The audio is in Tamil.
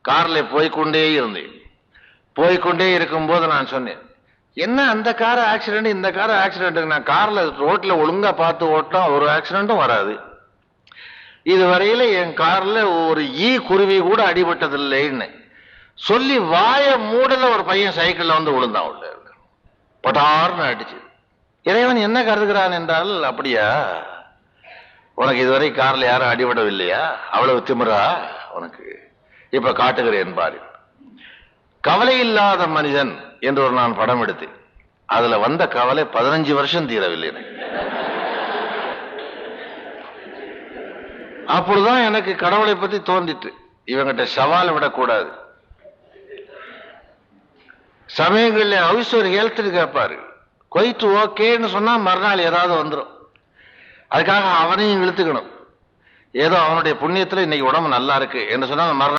கார்ல போய்கொண்டே இருந்தேன். போய்கொண்டே இருக்கும்போது நான் சொன்னேன், என்ன அந்த கார் ஆக்சிடென்ட் இந்த கார் ஆக்சிடென்ட், நான் கார்ல ரோட்ல ஒழுங்கா பார்த்து ஓட்டா ஒரு ஆக்சிடென்ட்டும் வராது, இதுவரையில என் கார்ல ஒரு குருவி கூட அடிபட்டதில்லைன்னு சொல்லி வாய மூடல ஒரு பையன் சைக்கிள்ல வந்து விழுந்தான். உள்ள பட்டார்னு அடிச்சு. இறைவன் என்ன கருதுகிறான் என்றால், அப்படியா உனக்கு இதுவரை கார்ல யாரும் அடிபடவில்லையா, அவ்வளவு திமிரா உனக்கு, இப்ப காட்டுகிறேன் பாரு. கவலை இல்லாத மனிதன் என்று ஒரு நான் படம் எடுத்தேன். அதுல வந்த கவலை 15 வருஷம் தீரவில்லை எனக்கு. அப்பொழுதுதான் எனக்கு கடவுளை பத்தி தோன்றிட்டு, இவங்கிட்ட சவால் விடக்கூடாது. சமயங்கள்ல ஹவுஸ் ஒரு ஹெல்த் கேட்பாரு, கொய்த்து ஓகேன்னு சொன்னா மறுநாள் ஏதாவது வந்துடும். அதுக்காக அவனையும் இழுத்துக்கணும். ஏதோ அவனுடைய புண்ணியத்துல இன்னைக்கு உடம்பு நல்லா இருக்கு என்று சொன்னா மறுநாள்